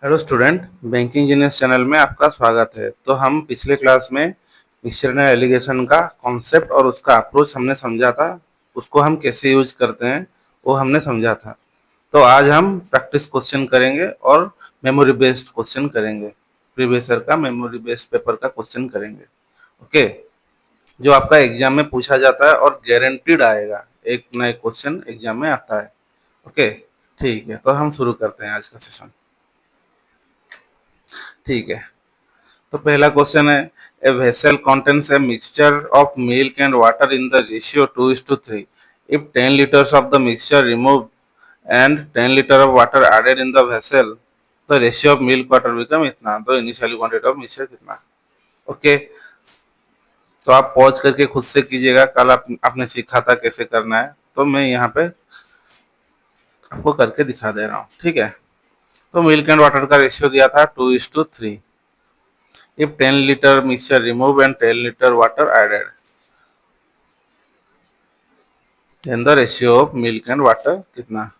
Hello student, banking engineers channel में आपका स्वागत है। तो हम पिछले क्लास में मिक्सचर एंड एलिगेशन का कॉन्सेप्ट और उसका अप्रोच हमने समझा था। उसको हम कैसे यूज करते हैं वो हमने समझा था। तो आज हम प्रैक्टिस क्वेश्चन करेंगे और मेमोरी बेस्ड क्वेश्चन करेंगे। प्रीवियस ईयर का मेमोरी बेस्ड पेपर का क्वेश्चन करेंगे। ओके, जो आपका एग्जाम में पूछा जाता है और गारंटीड आएगा। एक ना एक क्वेश्चन एग्जाम में आता है। ओके, ठीक है, तो हम शुरू करते हैं आज का सेशन। ठीक है, तो पहला क्वेश्चन है, ए vessel contains a mixture of milk and water in the ratio 2:3. If 10 liters of the mixture removed and 10 liter of water added in the vessel, the ratio of milk water become इतना। तो initial quantity of mixture कितना। Okay, तो आप pause करके खुद से कीजिएगा। कल आपने सीखा था कैसे करना है, तो मैं यहाँ पे आपको करके दिखा दे रहा हूँ। ठीक है, तो मिल्क एंड वाटर का रेशियो दिया था 2:3। If 10 liter mixture removed and 10 liter water added, then the ratio of milk and water कितना।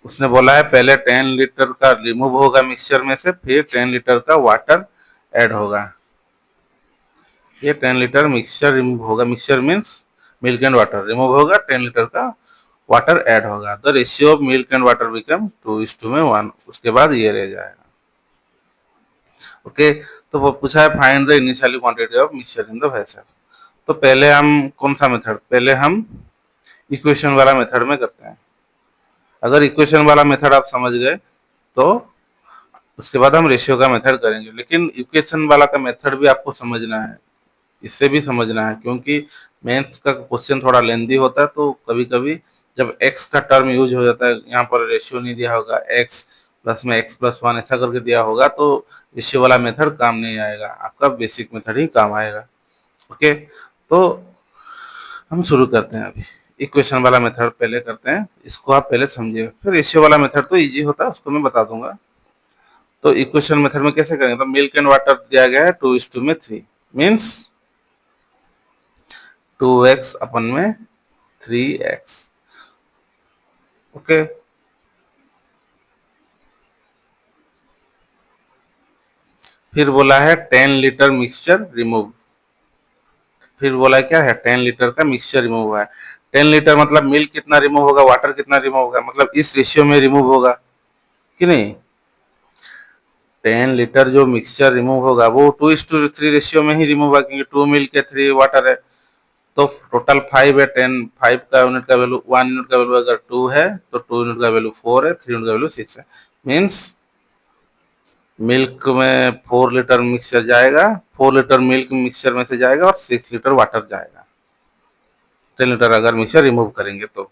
उसने बोला है पहले 10 लीटर का रिमूव होगा मिक्सचर में से, फिर 10 लीटर का वाटर ऐड होगा। ये 10 लीटर मिक्सचर रिमूव होगा, mixture means milk and water remove होगा, 10 लीटर का वाटर ऐड होगा। The ratio of milk and water become 2:1 में 1। उसके बाद ये रह जाएगा। ओके, तो वो पूछा है find the initial quantity of mixture in the vessel. तो पहले हम कौन सा मेथड, पहले हम इक्वेशन वाला मेथड में करते हैं। अगर इक्वेशन वाला मेथड आप समझ गए तो उसके बाद हम रेशियो का मेथड करेंगे। लेकिन इक्वेशन वाला का मेथड भी आपको समझना है, इससे भी समझना है, क्योंकि मेंस का क्वेश्चन थोड़ा लेंदी होता है। तो कभी कभी जब एक्स का टर्म यूज हो जाता है, यहाँ पर रेशियो नहीं दिया होगा, एक्स प्लस में x+1 ऐसा करके दिया होगा, तो रेशियो वाला मेथड काम नहीं आएगा, आपका बेसिक मेथड ही काम आएगा। ओके, तो हम शुरू करते हैं। अभी इक्वेशन वाला मेथड पहले करते हैं, इसको आप पहले समझिए, फिर रेशियो वाला मेथड तो इजी होता है, उसको मैं बता दूंगा। तो इक्वेशन मेथड में कैसे करेंगे, तो मिल्क एंड वाटर दिया गया है 2:3, मीन्स 2x अपन में 3x। ओके, फिर बोला है 10 लीटर मिक्सचर रिमूव। फिर बोला है क्या है, 10 लीटर का मिक्सचर रिमूव हुआ है। 10 लीटर मतलब मिल्क कितना रिमूव होगा, वाटर कितना रिमूव होगा, मतलब इस रेशियो में रिमूव होगा कि नहीं। 10 लीटर जो मिक्सचर रिमूव होगा वो 2:3 रेशियो में ही रिमूव होगा, क्योंकि 2 मिल्क है 3 वाटर है। तो टोटल 5 है, 10 5 का यूनिट का वैल्यू 1 यूनिट का वैल्यू अगर 2 है तो 2 यूनिट का वैल्यू 4 है, 3 यूनिट का वैल्यू 6 है। मीन्स मिल्क में 4 लीटर मिक्सचर जाएगा, 4 लीटर मिल्क मिक्सचर में से जाएगा और 6 लीटर वाटर जाएगा। 10 लीटर अगर मिक्सचर रिमूव करेंगे तो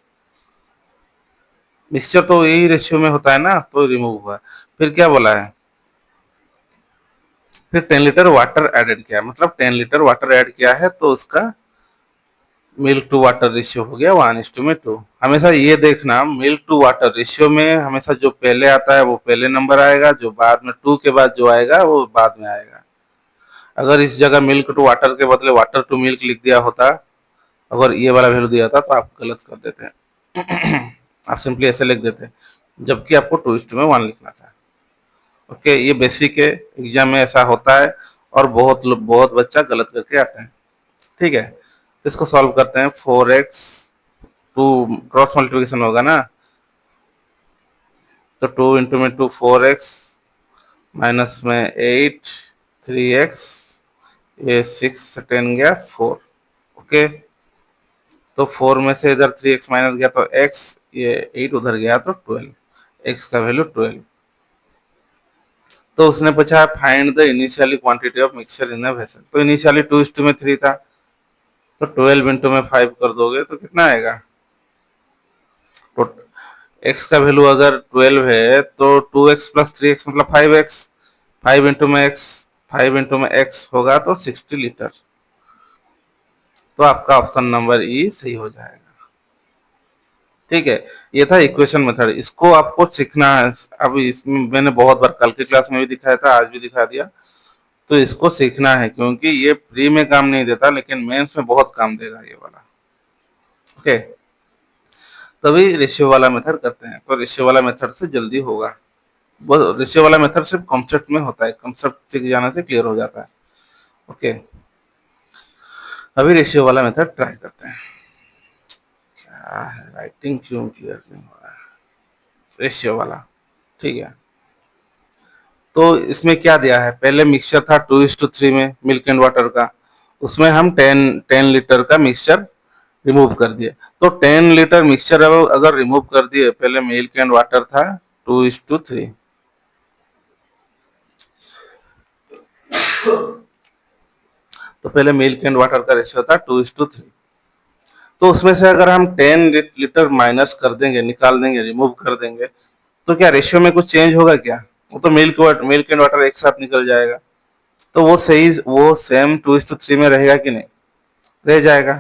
मिक्सचर तो यही रेशियो में होता है ना, तो रिमूव हुआ। फिर क्या बोला है, फिर 10 लीटर वाटर एडेड किया, मतलब 10 लीटर वाटर ऐड किया है, तो उसका मिल्क टू वाटर रेशियो हो गया 1:2। हमेशा ये देखना, मिल्क टू वाटर रेशियो में हमेशा जो पहले आता है वो पहले नंबर आएगा, जो बाद में 2 के बाद जो आएगा वो बाद में आएगा। अगर इस जगह मिल्क टू वाटर के बदले वाटर टू मिल्क लिख दिया होता, अगर ये वाला वैल्यू दिया था, तो आप गलत कर देते हैं। आप सिंपली ऐसे लिख देते, जबकि आपको 2:1 लिखना था। ओके, ये बेसिक है, एग्जाम में ऐसा होता है और बहुत बच्चा गलत करके आते हैं। ठीक है, तो इसको सॉल्व करते हैं। 4x, 2 क्रॉस मल्टीप्लिकेशन होगा ना, तो 2 इंटू में 2 4x, माइनस में 8 3x, ये 6 10 गया 4। ओके, तो 4 में से इधर 3x माइनस गया तो x, ये 8 उधर गया तो 12, x का वैल्यू 12। तो उसने पूछा find the initially quantity of mixture in a vessel. तो इनिशियली 2:3 था, तो 12 इंटू में 5 कर दोगे तो कितना आएगा। तो x का वैल्यू अगर 12 है तो 2x प्लस 3x मतलब 5x। 5 इंटू में x, 5 इंटू में x होगा तो 60 लीटर। तो आपका ऑप्शन नंबर ई सही हो जाएगा। ठीक है, ये था इक्वेशन मेथड, इसको आपको सीखना है। अभी इसमें मैंने बहुत बार कल की क्लास में भी दिखाया था, आज भी दिखा दिया। तो इसको सीखना है, क्योंकि ये फ्री में काम नहीं देता, लेकिन मेंस में बहुत काम देगा ये वाला। ओके, तभी रेशियो वाला मेथड करते हैं, तो रेशियो वाला मेथड से जल्दी होगा। वो रेशियो वाला मेथड सिर्फ कॉन्सेप्ट में होता है, कॉन्सेप्ट सीख जाने से क्लियर हो जाता है। ओके, अभी रेशियो वाला मेथड ट्राई करते हैं। क्या है, राइटिंग क्यों क्लियर नहीं हो रहा है? रेशियो वाला, ठीक है। तो इसमें क्या दिया है, पहले मिक्सचर था 2:3 में मिल्क एंड वाटर का, उसमें हम 10 लीटर का मिक्सचर रिमूव कर दिए। तो 10 लीटर मिक्सचर अगर रिमूव कर दिए, पहले मिल्क एंड वाटर था 2:3, तो पहले मिल्क एंड वाटर का रेशियो था 2:3। तो उसमें से अगर हम 10 लीटर माइनस कर देंगे, निकाल देंगे, रिमूव कर देंगे, तो क्या रेशियो में कुछ चेंज होगा क्या? वो तो मिल्क एंड वाटर एक साथ निकल जाएगा, तो वो सही, वो सेम 2:3 में रहेगा कि नहीं? रह जाएगा।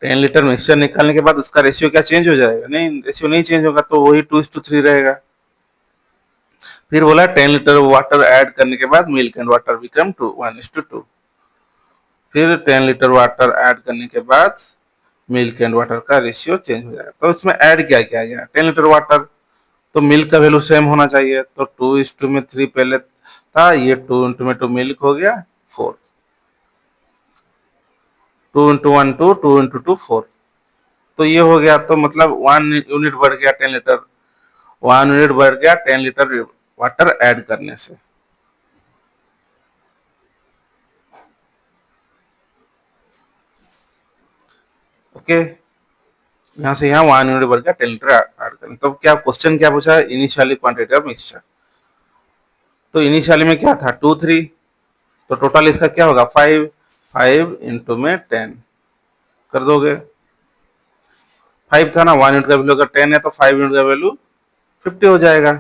10 लीटर मिक्सचर निकालने के बाद उसका रेशियो क्या चेंज हो जाएगा? नहीं, रेशियो नहीं चेंज होगा, तो वही 2:3 रहेगा। फिर बोला 10 लीटर वाटर ऐड करने के बाद मिल्क एंड वाटर बिकम 1:2। फिर 10 लीटर वाटर ऐड करने के बाद मिल्क एंड वाटर का रेशियो चेंज हो जाएगा। तो इसमें ऐड क्या किया गया, 10 लीटर वाटर, तो मिल्क का वैल्यू सेम होना चाहिए, तो 2:3 पहले था, ये 2 × 2 मिल्क हो गया 4, 2 × 1 2, 2 × 2 4। तो ये हो गया, तो मतलब 1 यूनिट बढ़ गया 10 लीटर, 1 यूनिट बढ़ गया 10 लीटर वाटर ऐड करने से। ओके, यहाँ से यहाँ 1 यूनिट बढ़ गया 10 लीटर ऐड करने। तो क्या क्वेश्चन क्या पूछा है, इनिशियली क्वांटिटी ऑफ मिक्सचर। तो इनिशियली में क्या था 2 3, तो टोटल इसका क्या होगा 5, 5 इंटू में 10 कर दोगे। 5 था ना, 1 यूनिट का वैल्यू अगर 10 है तो 5 यूनिट का वैल्यू 50 हो जाएगा,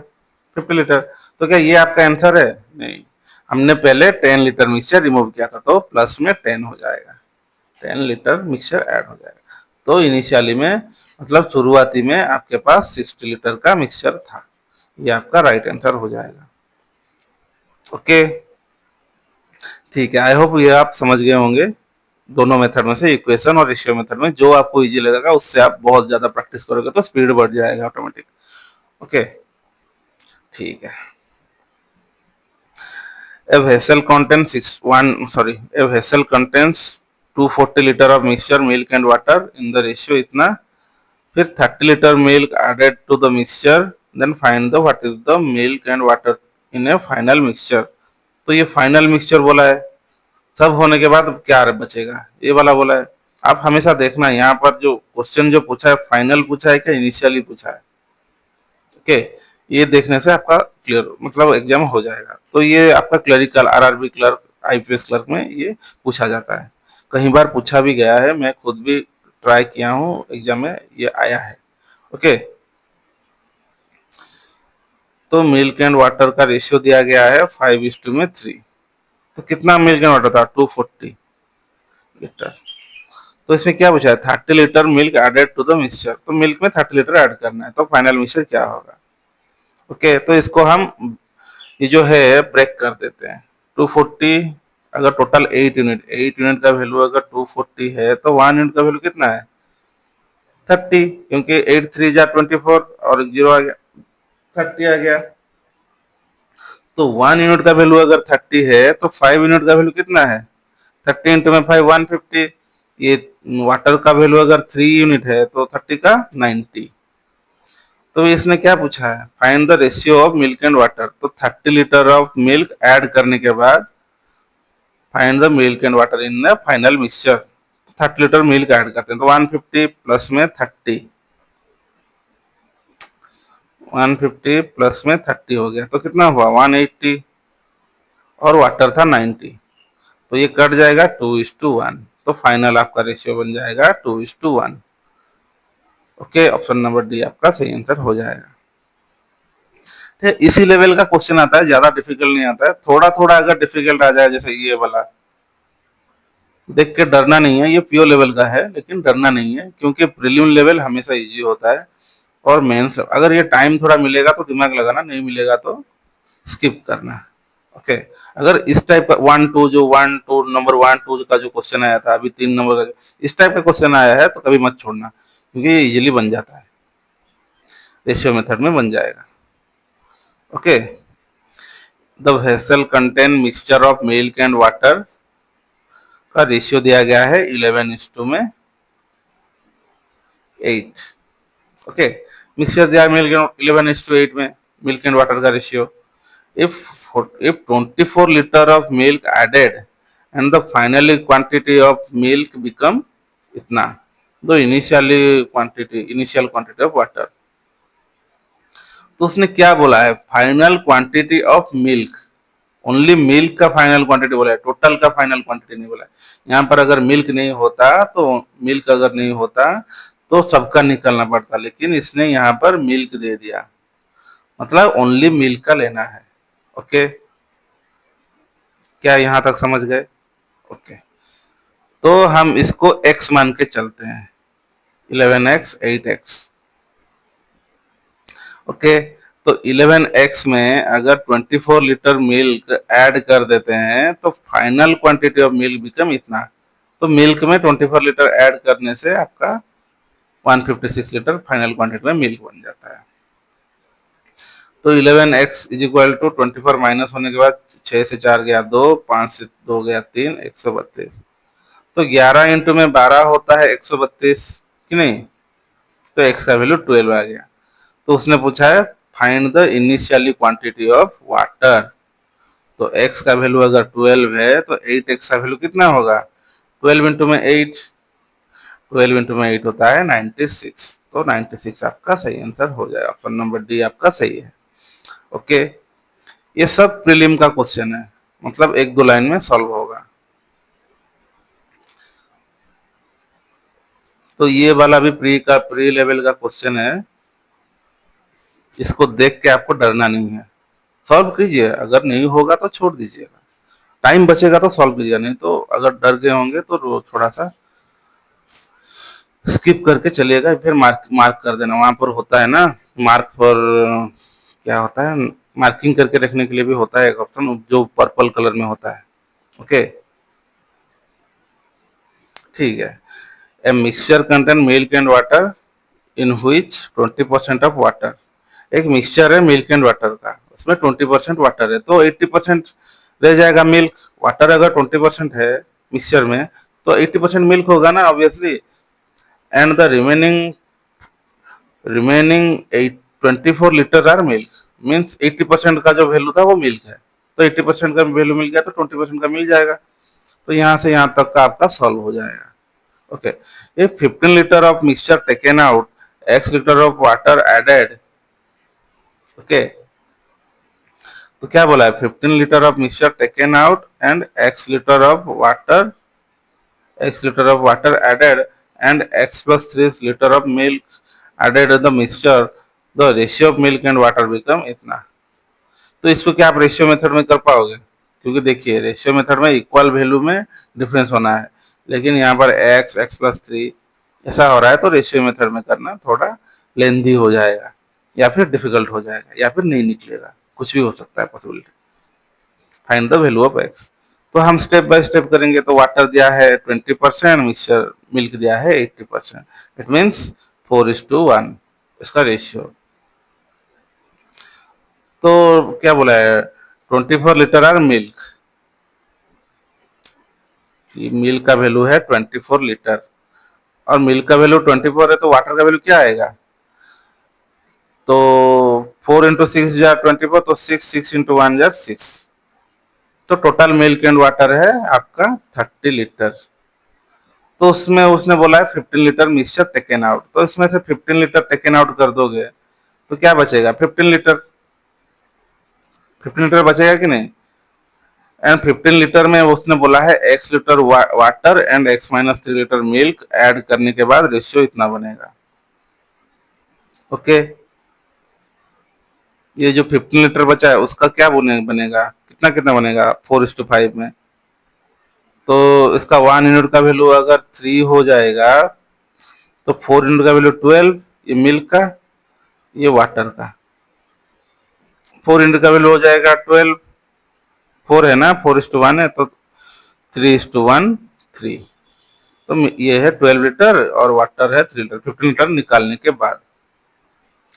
50 लीटर। तो क्या ये आपका आंसर है? नहीं, हमने पहले 10 लीटर मिक्सचर रिमूव किया था, तो प्लस में 10 हो जाएगा, 10 लीटर मिक्सचर ऐड हो जाएगा। तो इनिशियली में मतलब शुरुआती में आपके पास 60 लीटर का मिक्सचर था, ये आपका राइट आंसर हो जाएगा। ओके, ठीक है, आई होप ये आप समझ गए होंगे। दोनों मेथड में से इक्वेशन और रेशियो मेथड में जो आपको इजी लगेगा, उससे आप बहुत ज्यादा प्रैक्टिस करोगे तो स्पीड बढ़ जाएगा ऑटोमेटिक। ओके, ठीक है। A vessel contains 240 liter of mixture milk and water in the ratio इतना, फिर 30 litre milk added to the mixture, then find the what is the milk and water in a final mixture। तो ये final mixture बोला है, सब होने के बाद क्या बचेगा, ये वाला बोला है। आप हमेशा देखना यहाँ पर जो क्वेश्चन जो पूछा है, फाइनल पूछा है क्या इनिशियली पूछा है। ओके, ये देखने से आपका क्लियर मतलब एग्जाम हो जाएगा। तो ये आपका clerical, RRB clerk, IPS clerk में ये पूछा जाता है, कई बार पूछा भी गया है, मैं खुद भी ट्राई किया हूँ, एग्जाम में ये आया है। ओके, तो मिल्क एंड वाटर का रेशियो दिया गया है 5:3। तो कितना मिल्क एंड वाटर था 240 लीटर। तो इसमें क्या पूछा है 30 litre milk added to the mixture, तो मिल्क में 30 लीटर ऐड करना है, तो फाइनल मिक्सचर क्या होगा। ओके, तो इसको हम ये जो है ब्रेक कर देते हैं। 240 अगर टोटल 8 यूनिट, 8 यूनिट का वैल्यू अगर 240 है, तो 1 यूनिट का वैल्यू कितना है 30, क्योंकि 8 3 = 24 और 0 आ गया, 30 आ गया। तो 1 यूनिट का वैल्यू अगर 30 है, तो 5 यूनिट का वैल्यू कितना है 30 इंटू में 5 150। ये वाटर का वैल्यू अगर 3 यूनिट है, तो 30 का 90। तो इसने क्या पूछा है, find the ratio of milk and water. तो 30 लीटर ऑफ मिल्क ऐड करने के बाद find the milk and water in the final mixture. 30 litre milk add करते हैं, तो 150 प्लस में 30, 150 प्लस में 30 हो गया, तो कितना हुआ 180, और वाटर था 90, तो ये कट जाएगा 2:1। तो फाइनल आपका रेशियो बन जाएगा 2:1। ओके, ऑप्शन नंबर डी आपका सही आंसर हो जाएगा। इसी लेवल का क्वेश्चन आता है, ज्यादा डिफिकल्ट नहीं आता है, थोड़ा थोड़ा अगर डिफिकल्ट आ जाए, जैसे ये वाला, देख के डरना नहीं है, ये पीओ लेवल का है, लेकिन डरना नहीं है, क्योंकि प्रीलिम लेवल हमेशा इजी होता है। और मेंस अगर ये टाइम थोड़ा मिलेगा तो दिमाग लगाना, नहीं मिलेगा तो स्किप करना। ओके, अगर इस टाइप का 1 2 जो 1 2 नंबर 1 2 का जो क्वेश्चन आया था, अभी 3 नंबर का इस टाइप का क्वेश्चन आया है, तो कभी मत छोड़ना, क्योंकि ये इजिली बन जाता है, रेशियो मेथड में बन जाएगा। Okay, the vessel contain mixture of milk and water का रेशियो दिया गया है 11:8 में 8। ओके, मिक्सचर दिया मिल्क 11:8 में, मिल्क एंड वाटर का ratio. if if 24 liter of milk added and the finally quantity of milk become इतना, the initial quantity of water। तो उसने क्या बोला है, final quantity of milk, only milk का फाइनल क्वांटिटी बोला है, टोटल का फाइनल क्वांटिटी नहीं बोला है। यहाँ पर अगर मिल्क नहीं होता तो मिल्क अगर नहीं होता तो सबका निकलना पड़ता, लेकिन इसने यहाँ पर मिल्क दे दिया, मतलब ओनली मिल्क का लेना है। ओके, क्या यहाँ तक समझ गए? ओके, तो हम इसको x मान के चलते हैं, 11x 8x। ओके, तो 11x में अगर 24 लीटर मिल्क ऐड कर देते हैं तो final quantity of milk become इतना। तो मिल्क में 24 लीटर ऐड करने से आपका 156 लीटर फाइनल क्वांटिटी में मिल्क बन जाता है। तो 11x is equal to 24 minus होने के बाद 6 से 4 गया 2, 5 से 2 गया 3, 132। तो 11 इंटू में 12 होता है 132 कि नहीं, तो x का वैल्यू 12 आ गया। तो उसने पूछा है find the initially quantity of water. तो x का वैल्यू अगर 12 है तो 8x का वैल्यू कितना होगा, 12 इंटू में 8, 12 इंटू में 8 होता है 96। तो 96 आपका सही आंसर हो जाएगा, ऑप्शन नंबर डी आपका सही है। ओके, ये सब प्रीलिम का क्वेश्चन है, मतलब 1-2 लाइन में सॉल्व होगा। तो ये वाला भी प्री लेवल का क्वेश्चन है, इसको देख के आपको डरना नहीं है, सॉल्व कीजिए, अगर नहीं होगा तो छोड़ दीजिएगा, टाइम बचेगा तो सॉल्व कीजिएगा, नहीं तो अगर डर गए होंगे तो थोड़ा सा स्किप करके चलिएगा, फिर मार्क मार्क कर देना। वहां पर होता है ना मार्क पर, क्या होता है, मार्किंग करके रखने के लिए भी होता है एक ऑप्शन जो पर्पल कलर में होता है। ओके, ठीक है। ए mixture contain milk and water in which 20% of water. एक मिक्सचर है मिल्क एंड वाटर का, उसमें 20% वाटर है, तो 80% रह जाएगा मिल्क। वाटर अगर 20% है मिक्सचर में तो 80% मिल्क होगा ना obviously, and the remaining 24 litre are milk, means 80% का जो वैल्यू था वो मिल्क है, तो 80% का वैल्यू मिल गया तो 20% का मिल जाएगा। तो यहाँ से यहाँ तक का आपका सॉल्व हो जाएगा। Okay, if 15 liter of mixture taken out, x liter of water added। Okay, तो क्या बोला है, 15 liter of mixture taken out and x liter of water added and x plus 3 liter of milk added in the mixture, the ratio of milk and water become इतना। तो इसको क्या आप ratio method में कर पाओगे, क्योंकि देखिए रेशियो मेथड में इक्वल वैल्यू में डिफरेंस होना है, लेकिन यहाँ पर x प्लस 3 ऐसा हो रहा है, तो रेशियो मेथड में करना थोड़ा लेंदी हो जाएगा, या फिर डिफिकल्ट हो जाएगा, या फिर नहीं निकलेगा, कुछ भी हो सकता है possibility. Find the value of x, तो हम स्टेप बाय स्टेप करेंगे। तो वाटर दिया है 20%, मिक्सचर मिल्क दिया है 80%, इट मीन्स 4:1 इसका रेशियो। तो क्या बोला है, 24 लीटर आर मिल्क, मिल्क का वैल्यू है 24 लीटर और मिल्क का वैल्यू 24 है, तो वाटर का वैल्यू क्या आएगा, तो 4 इंटू 6 जार 24, तो 6 इंटू 1 जार 6, तो टोटल मिल्क एंड वाटर है आपका 30 लीटर। तो उसमें उसने बोला है 15 लीटर मिक्सचर टेकन आउट, तो इसमें से 15 लीटर टेकन आउट कर दोगे तो क्या बचेगा, 15 लीटर, 15 लीटर बचेगा कि नहीं। एंड 15 लीटर में उसने बोला है x litre water and x minus 3 litre milk add करने के बाद रेशियो इतना बनेगा। ओके, ये जो 15 लीटर बचा है उसका क्या बनेगा, कितना कितना बनेगा 4:5 में। तो इसका 1 यूनिट का वैल्यू अगर 3 हो जाएगा तो 4 यूनिट का वैल्यू 12, ये मिल्क का, ये वाटर का। 4 यूनिट का वैल्यू हो जाएगा 12, 4 है ना, 4:1 है, तो 3:1 3। तो ये है 12 लीटर और वाटर है 3 लीटर, 15 लीटर निकालने के बाद।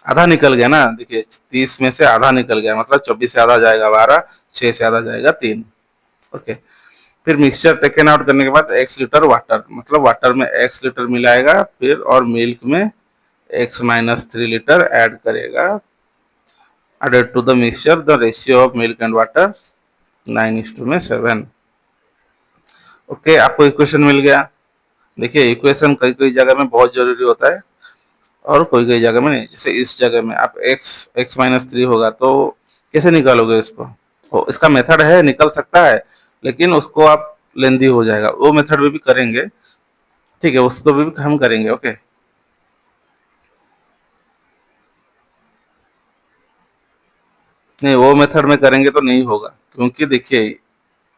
आधा निकल गया ना, देखिए 30 में से आधा निकल गया, मतलब 24 से आधा जाएगा 12, 6 से आधा जाएगा 3। ओके, फिर मिक्सचर टेकन आउट करने के बाद x लीटर वाटर, मतलब वाटर में x लीटर मिलाएगा, फिर और मिल्क में x माइनस 3 लीटर ऐड करेगा। Added to the mixture the ratio of milk and water 9:7। Okay, आपको इक्वेशन मिल गया। देखिए इक्वेशन कई कई जगह में बहुत जरूरी होता है और कोई कई जगह में नहीं। जैसे इस जगह में आप x माइनस 3 होगा तो कैसे निकालोगे इसको? इसका मेथड है, निकल सकता है, लेकिन उसको आप लेंदी हो जाएगा, वो मेथड में भी करेंगे। ठीक है, उसको भी हम करेंगे। ओके, नहीं वो मेथड में करेंगे तो नहीं होगा, क्योंकि देखिए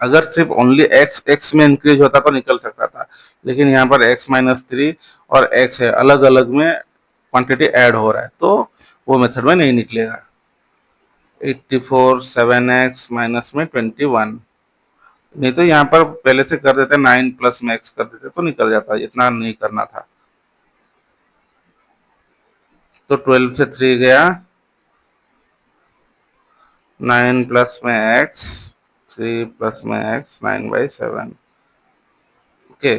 अगर सिर्फ ओनली एक्स एक्स में इंक्रीज होता तो निकल सकता था, लेकिन यहाँ पर x माइनस 3 और x है, अलग अलग में क्वांटिटी ऐड हो रहा है, तो वो मेथड में नहीं निकलेगा। 84 7x माइनस में 21, नहीं तो यहाँ पर पहले से कर देते 9 प्लस में x कर देते तो निकल जाता, इतना नहीं करना था। तो 12 से 3 गया, 9 प्लस में x, 3 प्लस में x, 9/7। ओके,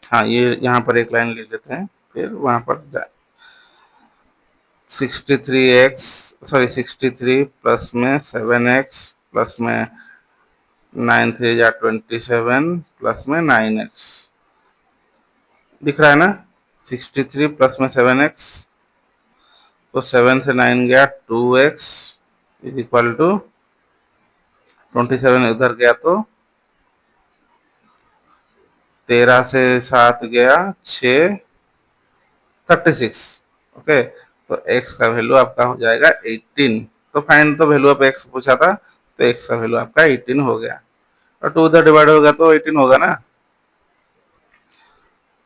हाँ ये यहाँ पर एक लाइन ले लेते हैं, फिर वहां पर 63 प्लस में 7x प्लस में 9 3 या 27 प्लस में 9x, दिख रहा है ना? 63 प्लस में 7x, तो 7 से 9 गया 2x इज इक्वल टू 27 इधर गया तो 13 से 7 गया 6, 36। ओके, तो x का वैल्यू आपका हो जाएगा 18। तो find the value of x पूछा था, तो x का वैल्यू आपका 18 हो गया, और 2 उधर डिवाइड होगा तो 18 होगा ना।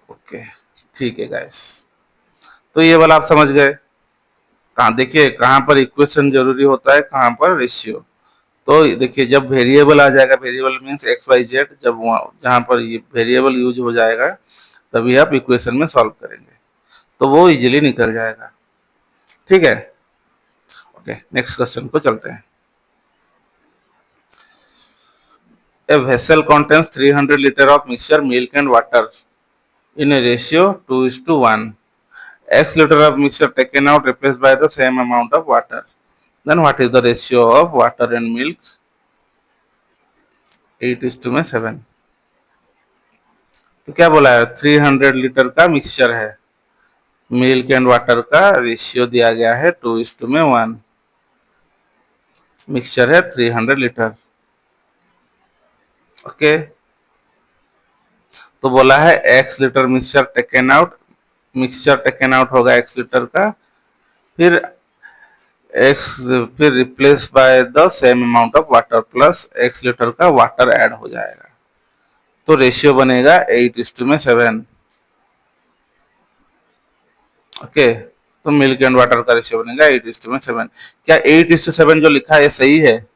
ओके, ठीक है गाइस, तो ये वाला आप समझ गए। कहाँ देखिए, कहाँ पर इक्वेशन जरूरी होता है, कहाँ पर रेशियो। तो देखिए जब वेरिएबल आ जाएगा, variable means X Y Z, जब जहाँ पर ये वेरिएबल यूज हो जाएगा तभी आप इक्वेशन में सॉल्व करेंगे, तो वो इजीली निकल जाएगा। ठीक है, ओके, नेक्स्ट क्वेश्चन को चलते हैं। ए vessel contains 300 liter of mixture, milk and water in a ratio 2:1. X liter of mixture taken out replaced by the same amount of water. Then what is the ratio of water and milk? 8:7। तो क्या बोला है, 300 litre का mixture है, milk and water का ratio दिया गया है 2:1, मिक्सचर है 300 लीटर। ओके, तो बोला है x litre mixture taken out, mixture taken out होगा x लीटर का, फिर x, फिर replace by the same amount of water, plus x litre का वाटर ऐड हो जाएगा, तो रेशियो बनेगा 8:7। ओके, तो मिल्क एंड वाटर का रेशियो बनेगा 8:7। क्या 8:7 जो लिखा है सही है?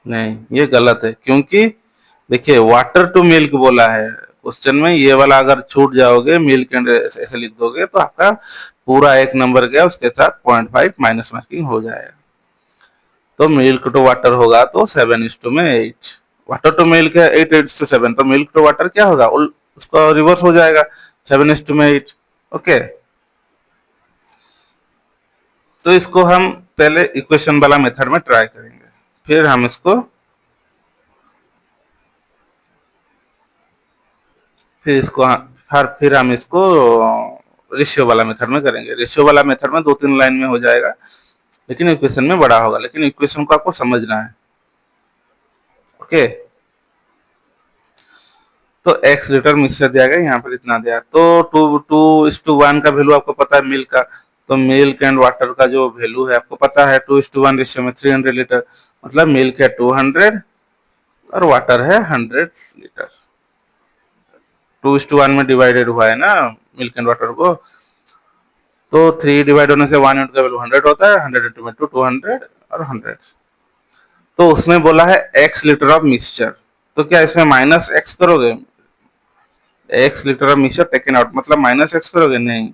नहीं, ये गलत है, क्योंकि देखिए वाटर टू मिल्क बोला है क्वेश्चन में, ये वाला अगर छूट जाओगे, मिल्क एंड ऐसे लिख दोगे तो आपका पूरा एक नंबर गया, उसके साथ 0.5 माइनस मार्किंग हो जाएगा। तो मिल्क टू वाटर होगा तो 7:8, वाटर टू मिल्क है 8:7, तो मिल्क टू वाटर क्या होगा, उसका रिवर्स हो जाएगा 7:8। ओके, तो इसको हम पहले इक्वेशन वाला मेथड में ट्राई करेंगे, फिर हम इसको फिर इसको फिर हम इसको रेशियो वाला मेथड में करेंगे। रेशियो वाला मेथड में 2-3 लाइन में हो जाएगा, लेकिन इक्वेशन में बड़ा होगा, लेकिन इक्वेशन को आपको समझना है। ओके, तो x लीटर मिक्सचर दिया गया, यहाँ पर इतना दिया, तो 2:1 का वैल्यू आपको पता है मिल्क का, तो मिल्क एंड वाटर का जो वैल्यू है आपको पता है, 2:1 रेशियो में 300 लीटर, मतलब मिल्क है 200 और वाटर है 100 लीटर। 2:1 में डिवाइडेड हुआ है ना मिल्क एंड वाटर को, तो 3 डिवाइड होने से 1 यूनिट का वैल्यू 100 होता है, 100 इंटू में 200 और 100। तो उसमें बोला है x लीटर ऑफ मिक्सचर, तो क्या इसमें माइनस x करोगे? x litre of mixture taken out, मतलब माइनस x करोगे? नहीं,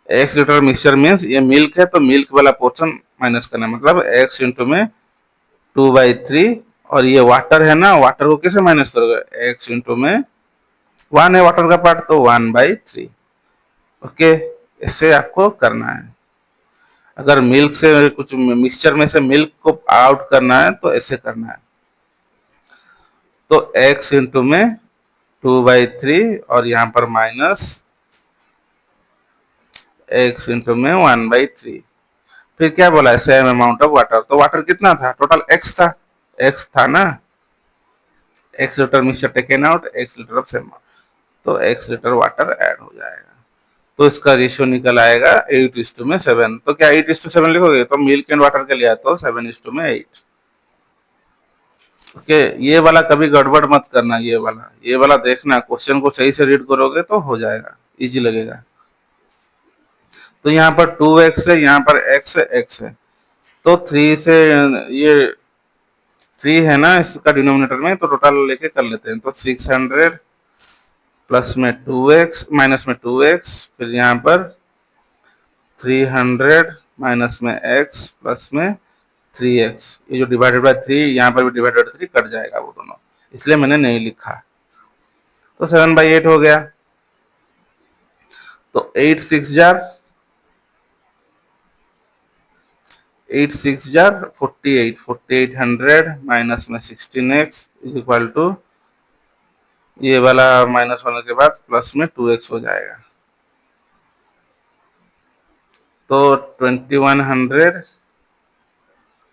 एक्स लीटर मिक्सचर मीन्स ये मिल्क है तो मिल्क वाला पोर्शन माइनस करना है, मतलब एक्स इंटू में 2/3, और ये वाटर है ना, वाटर को कैसे माइनस करोगे, एक्स इंटू में 1 है वाटर का पार्ट तो 1/3। ओके, इससे आपको करना है। अगर मिल्क से कुछ मिक्सचर में से मिल्क को आउट करना है तो ऐसे करना है। तो x इंटू में 2/3 और यहाँ पर माइनस x इंटू में 1/3। फिर क्या बोला है, सेम अमाउंट ऑफ वाटर। तो वाटर कितना था, टोटल x था, x था ना, x litre mixture taken out, x litre of same, तो x लीटर वाटर ऐड हो जाएगा। तो इसका रेशियो निकल आएगा 8:7। तो क्या 8:7 लिखोगे, तो मिल्क एंड वाटर के लिए तो 7:8। ओके, ये वाला कभी गड़बड़ मत करना, ये वाला देखना, क्वेश्चन को सही से रीड करोगे तो हो जाएगा, इजी लगेगा। तो यहाँ पर 2x है, यहाँ पर x है, तो 3 से ये 3 है ना इसका डिनोमिनेटर में, तो टोटल लेके कर लेते हैं। तो 600 प्लस में 2x माइनस में 2x, फिर यहाँ पर 300 माइनस में x प्लस में 3x, ये जो डिवाइडेड बाय 3, यहाँ पर भी डिवाइडेड बाय 3 कट जाएगा वो दोनों, इसलिए मैंने नहीं लिखा। तो 7/8 हो गया। तो 8 6 जार 48, 4800 माइनस में 16x इज इक्वल टू, ये वाला माइनस होने के बाद प्लस में 2x हो जाएगा। तो 2100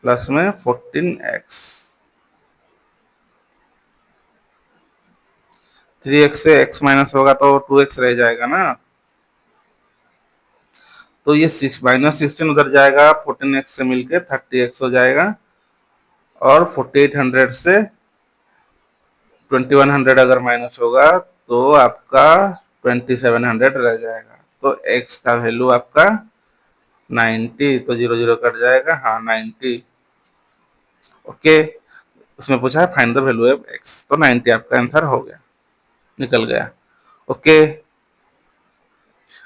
प्लस में 14x, 3x से x माइनस होगा तो 2x रह जाएगा ना, तो ये 6 - 16 उधर जाएगा, 14x से मिलके 30x हो जाएगा, और 4800 से 2100 अगर माइनस होगा तो आपका 2700 रह जाएगा। तो x का वैल्यू आपका 90, तो 0 0 कट जाएगा, हाँ 90। ओके, उसमें पूछा है find the value of x, तो 90 आपका आंसर हो गया, निकल गया। ओके,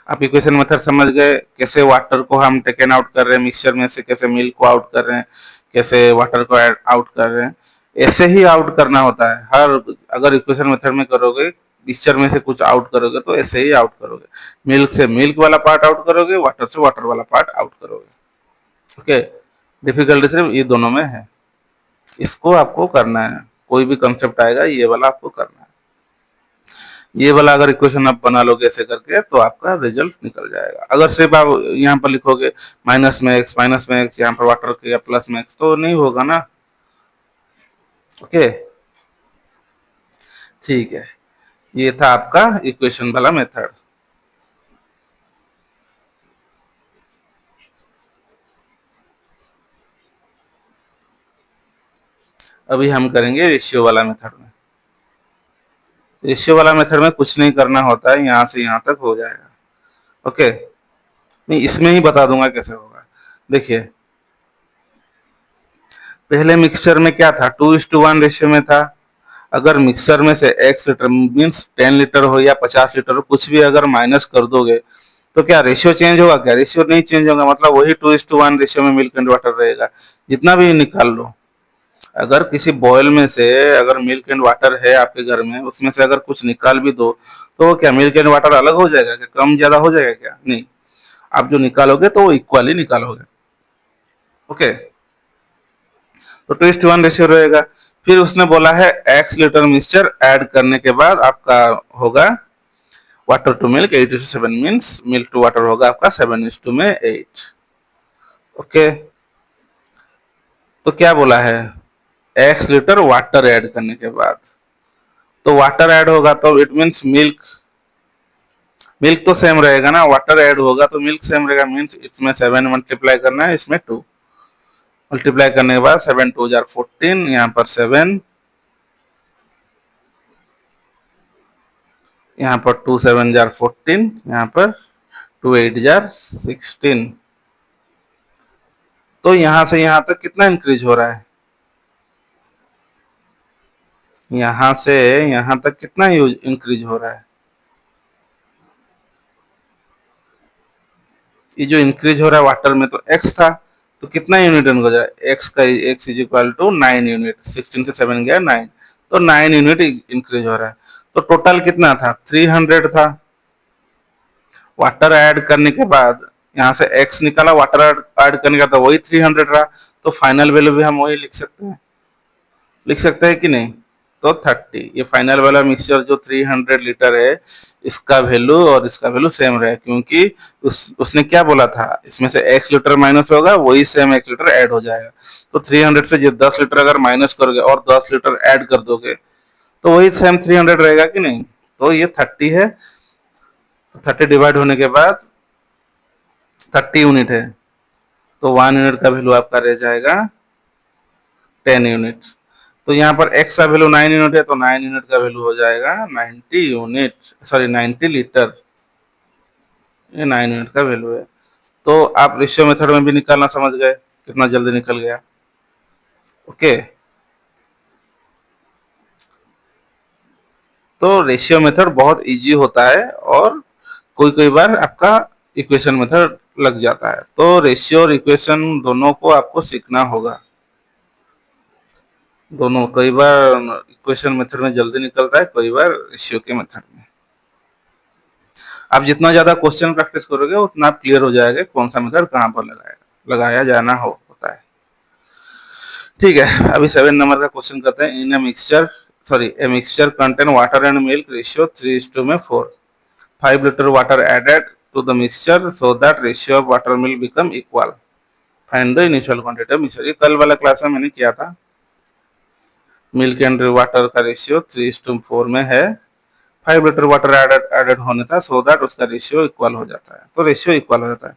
आप इक्वेशन मेथड समझ गए, कैसे वाटर को हम टेकन आउट कर रहे हैं मिक्सचर में से, कैसे मिल्क को आउट कर रहे हैं, कैसे वाटर को आउट कर रहे हैं। ऐसे ही आउट करना होता है हर, अगर इक्वेशन मेथड में करोगे, मिक्सचर में से कुछ आउट करोगे तो ऐसे ही आउट करोगे, मिल्क से मिल्क वाला पार्ट आउट करोगे, वाटर से वाटर वाला पार्ट आउट करोगे। ओके, डिफिकल्टी सिर्फ ये दोनों में है, इसको आपको करना है, कोई भी कंसेप्ट आएगा ये वाला आपको करना है। ये वाला अगर इक्वेशन आप बना लोगे ऐसे करके तो आपका रिजल्ट निकल जाएगा। अगर सिर्फ आप यहाँ पर लिखोगे माइनस में एक्स यहाँ पर वाटर के प्लस में एक्स, तो नहीं होगा ना। ओके, ठीक है, ये था आपका इक्वेशन वाला मेथड। अभी हम करेंगे रेशियो वाला मेथड में। रेशियो वाला मेथड में कुछ नहीं करना होता है, यहाँ से यहाँ तक हो जाएगा। ओके, नहीं इसमें ही बता दूंगा कैसे होगा। देखिए, पहले मिक्सचर में क्या था, 2:1 रेशियो में था। अगर मिक्सर में से x लीटर मीन्स 10 लीटर हो या 50 लीटर हो, कुछ भी अगर माइनस कर दोगे तो क्या रेशियो चेंज होगा, क्या रेशियो नहीं चेंज होगा, मतलब वही 2:1 रेशियो में मिल्क एंड वाटर रहेगा, जितना भी निकाल लो। अगर किसी बॉयल में से अगर मिल्क एंड वाटर है आपके घर में, उसमें से अगर कुछ निकाल भी दो तो क्या मिल्क एंड वाटर अलग हो जाएगा, क्या कम ज्यादा हो जाएगा, क्या नहीं, आप जो निकालोगे तो वो इक्वली निकालोगे। ओके, तो 2:1 रेशियो रहेगा। फिर उसने बोला है x लीटर मिक्सचर ऐड करने के बाद आपका होगा water to milk 8:7 means milk to water होगा आपका 7:8। ओके, तो क्या बोला है, x लीटर वाटर ऐड करने के बाद, तो वाटर ऐड होगा तो इट मीन्स मिल्क, मिल्क तो सेम रहेगा ना, वाटर ऐड होगा तो मिल्क सेम रहेगा, मीन्स इसमें 7 मल्टीप्लाई करना है, इसमें 2 मल्टीप्लाई करने के बाद 7 2 जार 14, यहाँ पर 7, यहाँ पर 2 7 जार 14, यहाँ पर 2 8 जार 16। तो यहां से यहां तक कितना इंक्रीज हो रहा है, यहां से यहां तक कितना इंक्रीज हो रहा है, ये जो इंक्रीज हो रहा है वाटर में तो x था, तो कितना यूनिट हो जाए, x is equal to 9 unit, 16 से 7 गया 9, तो 9 यूनिट इंक्रीज हो रहा है। तो टोटल कितना था, 300 था। वाटर ऐड करने के बाद यहाँ से x निकाला, वाटर ऐड करने का तो वही 300 रहा, तो फाइनल वैल्यू भी हम वही लिख सकते हैं कि नहीं। तो 30, ये फाइनल वाला मिक्सचर जो 300 लीटर है, इसका वैल्यू और इसका वैल्यू सेम रहे, क्योंकि उसने क्या बोला था, इसमें से x लीटर माइनस होगा, वही सेम x लीटर ऐड हो जाएगा। तो 300 से जो 10 लीटर अगर माइनस करोगे और 10 लीटर ऐड कर दोगे, तो वही सेम 300 रहेगा कि नहीं। तो ये 30 है, तो 30 डिवाइड होने के बाद 30 यूनिट है, तो 1 यूनिट का वैल्यू आपका रह जाएगा 10 यूनिट। तो यहाँ पर x का वैल्यू 9 यूनिट है, तो 9 यूनिट का वैल्यू हो जाएगा 90 यूनिट, सॉरी 90 लीटर, ये 9 यूनिट का वैल्यू है। तो आप रेशियो मेथड में भी निकालना समझ गए, कितना जल्दी निकल गया। ओके, तो रेशियो मेथड बहुत इजी होता है, और कोई कोई बार आपका इक्वेशन मेथड लग जाता है। तो रेशियो और इक्वेशन दोनों को आपको सीखना होगा, दोनों। कई बार इक्वेशन मेथड में जल्दी निकलता है, कई बार रेशियो के मेथड में। आप जितना ज्यादा क्वेश्चन प्रैक्टिस करोगे उतना आप क्लियर हो जाएगा कौन सा मेथड कहाँ पर लगाया जाना होता है। ठीक है, अभी 7 नंबर का क्वेश्चन करते हैं। In a mixture contain water and milk ratio 3:4, 5 litre water added to the mixture so that ratio of water milk become equal, find the initial quantity of mixture. ये कल वाला क्लास में मैंने किया था। मिल्क एंड वाटर का ratio 3:4 में है, 5 लीटर वाटर एडेड होने था, सो दैट उसका रेशियो इक्वल हो जाता है। तो रेशियो इक्वल हो जाता है।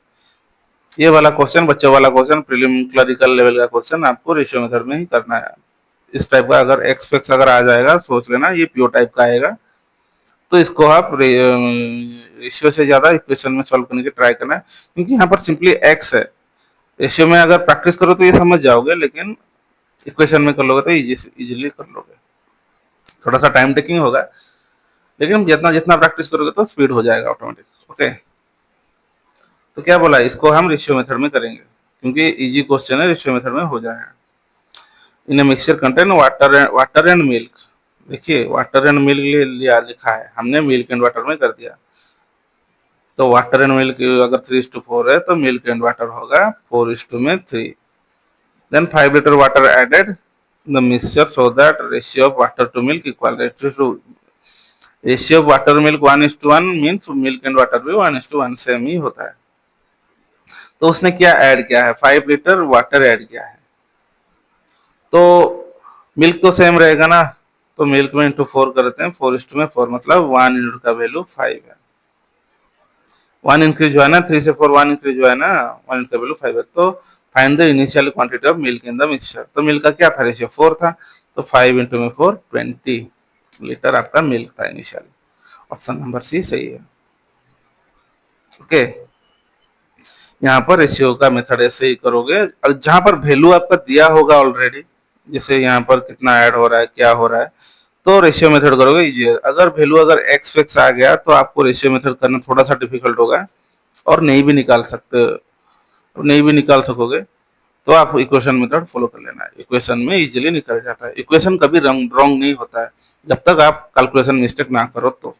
ये वाला क्वेश्चन, बच्चों वाला क्वेश्चन, प्रीलिम क्लरिकल लेवल का क्वेश्चन आपको रेशियो मेथड में ही करना है। इस टाइप का अगर एक्स अगर आ जाएगा, सोच लेना ये प्योर टाइप का आएगा, तो इसको आप रेशियो से ज्यादा इक्वेशन में सॉल्व करने की ट्राई करना है, क्योंकि यहाँ पर सिंपली एक्स है। रेशियो में अगर प्रैक्टिस करो तो ये समझ जाओगे, लेकिन इक्वेशन में कर लोगे तो इजीली कर लोगे। थोड़ा सा टाइम टेकिंग होगा, लेकिन जितना जितना प्रैक्टिस करोगे तो स्पीड हो जाएगा ऑटोमेटिक। ओके, तो क्या बोला, इसको हम रेशियो मेथड में करेंगे, क्योंकि इजी क्वेश्चन है, रेशियो मेथड में हो जाएगा। इन mixture contain water and milk, देखिए वाटर एंड मिल्क लिया लिखा है, हमने मिल्क एंड वाटर में कर दिया। तो वाटर एंड मिल्क अगर 3:4 है, तो मिल्क एंड वाटर होगा 4:3। Then 5 litre water added the mixture so that ratio of water to milk equal, ratio of water milk 1:1 means milk and water भी 1:1 same ही होता है। तो उसने क्या ऐड किया है, 5 लीटर वाटर ऐड किया है, तो मिल्क तो सेम रहेगा ना, तो मिल्क में इंटू 4 करते हैं, 4:4 मतलब 1 यूनिट का वैल्यू 5 है। 1 इंक्रीज हुआ है ना, 3 से 4 1 इंक्रीज हुआ है ना, 1 यूनिट का वैल्यू 5 है। तो find the initial quantity of milk in the mixture. तो मिल्क का क्या था रेशियो, 4 था, तो 5 इंटू में 4 20 लीटर आपका मिल्क था इनिशियली। ऑप्शन नंबर सी सही है। ओके, यहाँ पर रेशियो का मेथड ऐसे ही करोगे, जहां पर वैल्यू आपका दिया होगा ऑलरेडी, जैसे यहाँ पर कितना ऐड हो रहा है, क्या हो रहा है, तो रेशियो मेथड करोगे इजी है। अगर वैल्यू अगर एक्स फिक्स आ गया तो आपको रेशियो मेथड करना थोड़ा सा डिफिकल्ट होगा, और नहीं भी निकाल सकते, नहीं भी निकाल सकोगे, तो आप इक्वेशन मेथड फॉलो कर लेना है। इक्वेशन में इजीली निकल जाता है, इक्वेशन कभी रॉन्ग नहीं होता है जब तक आप कैलकुलेशन मिस्टेक ना करो। तो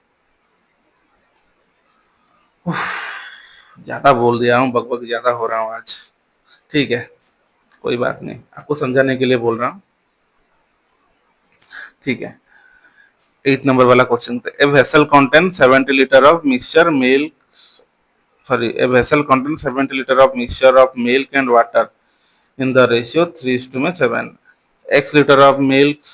ज्यादा बोल दिया हूँ, बकबक ज्यादा हो रहा हूँ आज। ठीक है, कोई बात नहीं, आपको समझाने के लिए बोल रहा हूँ। ठीक है, 8 नंबर वाला question, a vessel contain 70 litre of mixture milk, sorry, a vessel contains 70 liter of mixture of milk and water in the ratio 3:7. X liter of milk,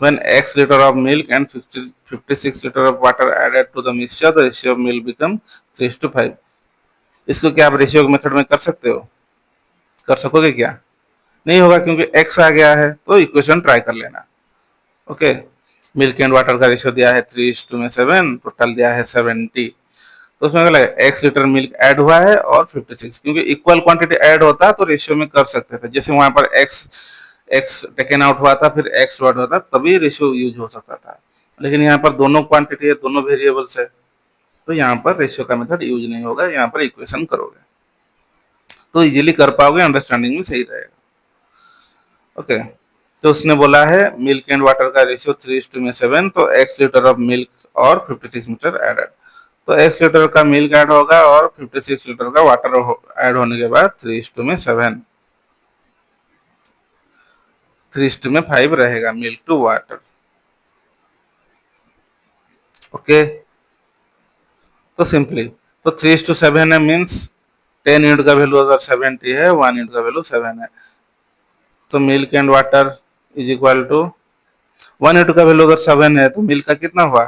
when X liter of milk and 56 liter of water added to the mixture, the ratio of milk become 3:5. इसको क्या आप ratio method में कर सकते हो, कर सकोगे क्या, नहीं होगा, क्योंकि X आ गया है, तो इक्वेशन ट्राई कर लेना। ओके, मिल्क एंड वाटर का रेशियो दिया है 3:7, टोटल दिया है 70, तो उसमें क्या लगा, x लीटर मिल्क ऐड हुआ है और 56, क्योंकि इक्वल क्वांटिटी ऐड होता तो रेशियो में कर सकते थे। जैसे वहां पर x टेकन आउट हुआ था, फिर x ऐड हुआ था, तभी रेशियो यूज हो सकता था। लेकिन यहाँ पर दोनों क्वांटिटी है, दोनों वेरिएबल्स है, तो यहाँ पर रेशियो का मेथड यूज नहीं होगा, यहाँ पर इक्वेशन करोगे तो इजीली कर पाओगे, अंडरस्टैंडिंग में सही रहेगा। ओके, तो उसने बोला है मिल्क एंड वाटर का रेशियो 3:7, तो x लीटर ऑफ मिल्क और 56 लीटर एडेड। तो x लीटर का मिल्क ऐड होगा और 56 लीटर का वाटर ऐड होने के बाद 3:7, 3:5 रहेगा मिल्क टू वाटर। ओके, तो सिंपली तो 3:7 है, मीन्स 10 यूनिट का वैल्यू अगर 70 है, 1 यूनिट का वैल्यू 7 है, तो milk and water is equal to 1 unit का वैल्यू अगर 7 है तो मिल्क का कितना हुआ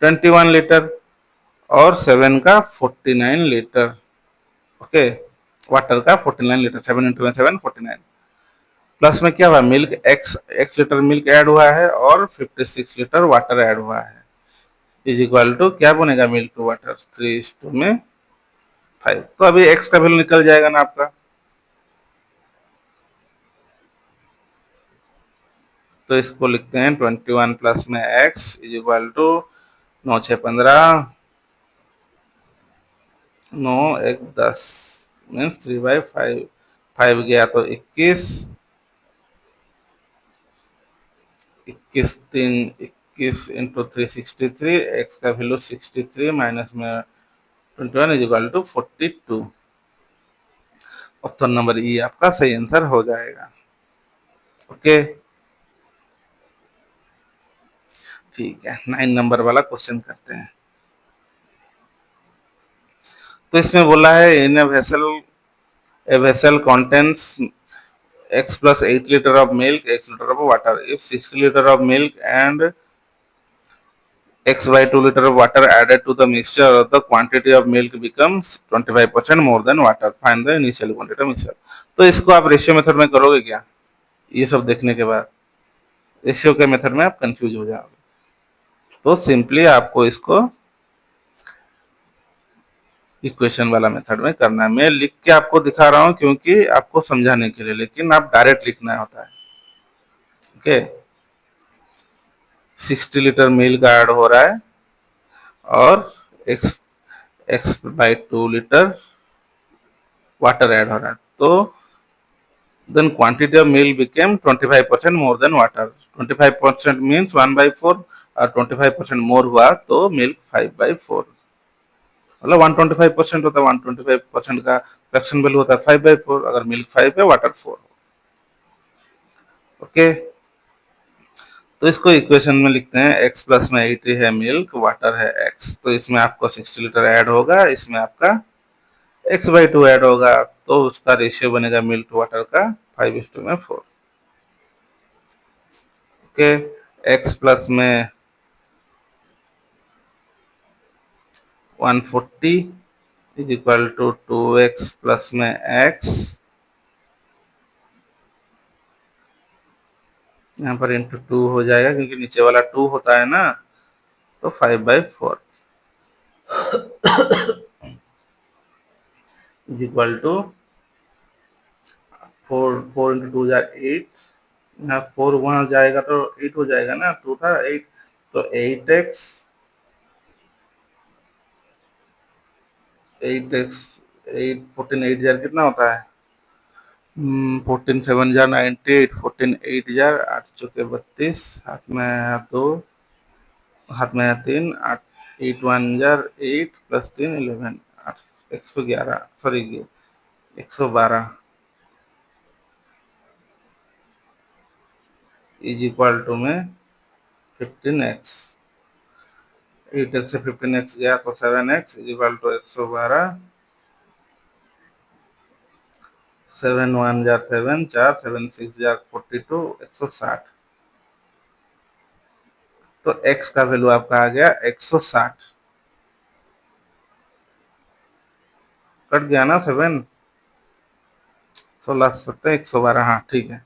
21 लीटर और 7 का 49 लीटर। ओके, वाटर का 49 लीटर, 7 इंटू 7 49, प्लस में क्या हुआ milk x litre milk add हुआ है और 56 लीटर वाटर ऐड हुआ है, इज इक्वल टू क्या बनेगा मिल्क टू वाटर 3:5। तो अभी एक्स का वैल्यू निकल जाएगा ना आपका, तो इसको लिखते हैं 21 प्लस में X is equal to 9×6 = 15, 9×1 = 10, means 3/5, 5 गया तो 21, 21 इंटू 363, एक्स का वैल्यू 63 माइनस में 21 is equal to 42। Option number E आपका सही आंसर हो जाएगा। ओके, ठीक है, 9 नंबर वाला क्वेश्चन करते हैं। तो इसमें बोला है in a vessel contains x plus 8 liter of milk, x liter of water. If 60 liter of milk and x by 2 liter of water added to the mixture, the quantity of milk becomes 25% more than water. Find the initial quantity of mixture. तो इसको आप ratio method में करोगे क्या, ये सब देखने के बाद रेशियो के मेथड में आप कंफ्यूज हो जाओगे, तो सिंपली आपको इसको इक्वेशन वाला मेथड में करना है। मैं लिख के आपको दिखा रहा हूं क्योंकि आपको समझाने के लिए, लेकिन आप डायरेक्ट लिखना होता है। ओके, 60 लीटर मिल्क ऐड हो रहा है और x x by 2 litre water add हो रहा है, तो then quantity of milk became 25% more than water. 25% means 1/4 और 25% मोर हुआ तो मिल्क 5/4, मतलब 125% होता है, 125% का फ्रैक्शन वैल्यू होता है 5/4, अगर मिल्क 5 है वाटर 4। ओके, तो इसको इक्वेशन में लिखते हैं x प्लस में 80 है मिल्क, वाटर है x, तो इसमें आपको 60 लीटर ऐड होगा, इसमें आपका x/2 ऐड होगा, तो उसका रेशियो बनेगा मिल्क टू वाटर का 5:4। ओके, x प्लस में 140 is equal to 2x plus में x, यहाँ पर इंटू 2 हो जाएगा क्योंकि नीचे वाला 2 होता है ना, तो 5/4 इज इक्वल टू 4 इंटू 2 8, यहाँ 4 वहां जाएगा तो 8 हो जाएगा ना, 2 था 8, तो 8x 8x 8 14 8 जार कितना होता है 14 7 जार 98, 14 8 जार 8 चौके 32, हाथ में है 2, हाथ में है 3, 8 8 1 जार 8 plus 3 11, 111, sorry 112 is equal to में 15x, 8x से 15x गया तो 7x इज इक्वल टू 112, 7 1 जार 7 4, 7 6 जार 42, 160, तो x का वैल्यू आपका आ गया 160, कट गया ना 7, 16 7 112, हाँ ठीक है।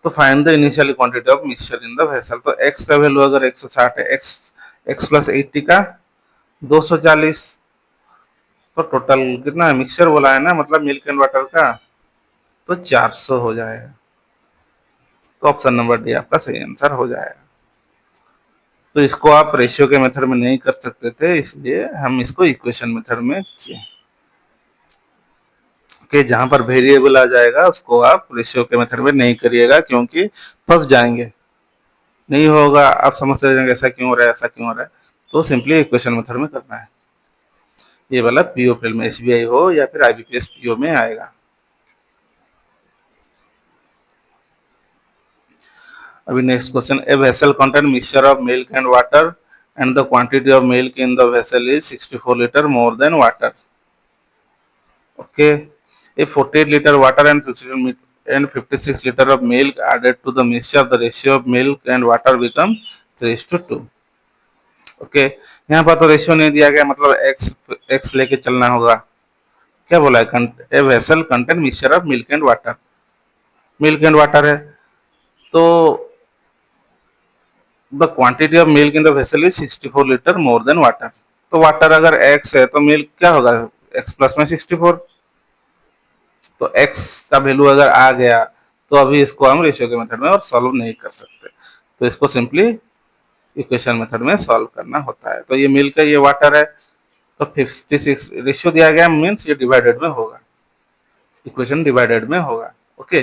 तो find the initial quantity of mixture in the vessel, तो x का वैल्यू अगर 160 है, x प्लस 80 का 240, तो टोटल कितना है मिक्सचर बोला है ना, मतलब मिल्क एंड वाटर का, तो 400 हो जाएगा। तो ऑप्शन नंबर डी आपका सही आंसर हो जाएगा। तो इसको आप रेशियो के मेथड में नहीं कर सकते थे, इसलिए हम इसको इक्वेशन मेथड में किए कि जहां पर वेरिएबल आ जाएगा उसको आप रेशियो के मेथड में नहीं करिएगा, क्योंकि फंस जाएंगे, नहीं होगा, आप समझते जाएंगे ऐसा क्यों हो रहा है, ऐसा क्यों हो रहा है। तो सिंपली इक्वेशन मेथड में करना है। ये वाला पीओ फिल्म में एसबीआई हो या फिर आईबीपीएस पीओ में आएगा। अभी next question, a vessel contain mixture of milk and water and the quantity of milk in the vessel is 64 litre more than water. Okay, if 48 liter water and 56 liter of milk added to the mixture, the ratio of milk and water become 3:2। Okay, यहाँ पर तो ratio नहीं दिया गया, मतलब x लेके चलना होगा। क्या बोला है, a vessel contain mixture of milk and water, milk and water है, तो the quantity of milk in the vessel is 64 litre more than water. तो वाटर अगर एक्स है तो मिल्क क्या होगा, एक्स प्लस में 64। तो x का वैल्यू अगर आ गया तो अभी इसको हम रेशियो के मेथड में और सॉल्व नहीं कर सकते, तो इसको सिंपली इक्वेशन मेथड में सॉल्व करना होता है। तो ये मिल्क है, ये वाटर है, तो 56 रेशियो दिया गया मीन्स ये डिवाइडेड में होगा, इक्वेशन डिवाइडेड में होगा। ओके,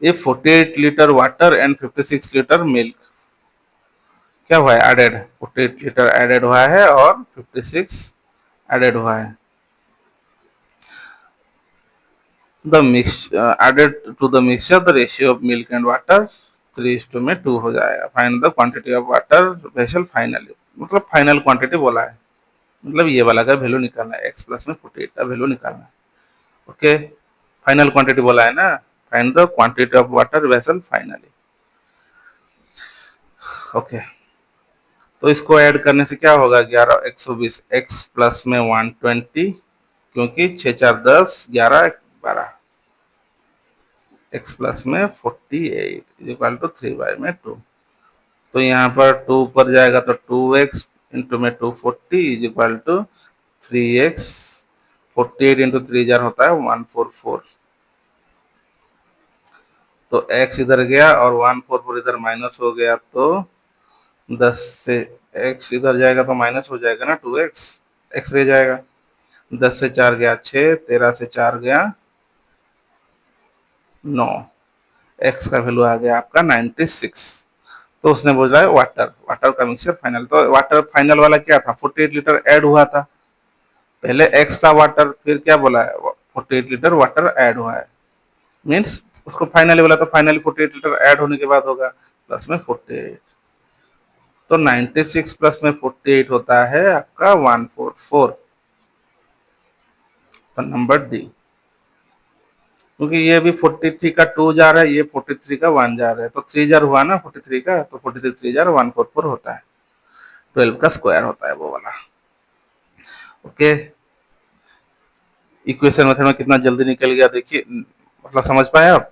ये 48 litre water and 56 litre milk क्या हुआ है, एडेड, 48 लीटर एडेड हुआ है और 56 एडेड हुआ है। The mix added to the mixture the ratio of milk and water 3:2 में 2 हो जाएगा। Find the quantity of water vessel finally, मतलब फाइनल क्वांटिटी बोला है, मतलब ये वाला का वैल्यू निकालना है, x प्लस में 48 का वैल्यू निकालना है। ओके, फाइनल क्वांटिटी बोला है ना, find the quantity of water vessel finally. Okay, तो इसको ऐड करने से क्या होगा, 11 120 x प्लस में 120, क्योंकि 6 4 10 11 12, x प्लस में 48 इज इक्वल टू 3 में 2। तो यहाँ पर 2 ऊपर जाएगा तो 2x इंटू में 240 is equal to 3x, 48 into 3 जार होता है 144। तो x इधर गया और 144 इधर माइनस हो गया, तो 10 से x इधर जाएगा तो माइनस हो जाएगा ना, 2x x रह जाएगा, 10 से 4 गया 6, 13 से 4 गया 9, x का वैल्यू आ गया आपका 96। तो उसने बोला है वाटर, वाटर का मिक्सचर फाइनल। तो वाटर फाइनल वाला क्या था, 48 लीटर ऐड हुआ था, पहले x था वाटर, फिर क्या बोला है 48 लीटर वाटर ऐड हुआ है, मीन्स उसको फाइनली बोला तो फाइनली 48 लीटर ऐड होने के बाद होगा प्लस में 48। तो 96 प्लस में 48 होता है आपका 144। तो नंबर डी, क्योंकि ये भी 43 का 2 जा रहा है, ये 43 का 1 जा रहा है, तो 3 जार हुआ ना 43 का, तो 43 3 जार 144 होता है, 12 का स्क्वायर होता है वो वाला। ओके, इक्वेशन मेथड में कितना जल्दी निकल गया देखिए, मतलब समझ पाए आप।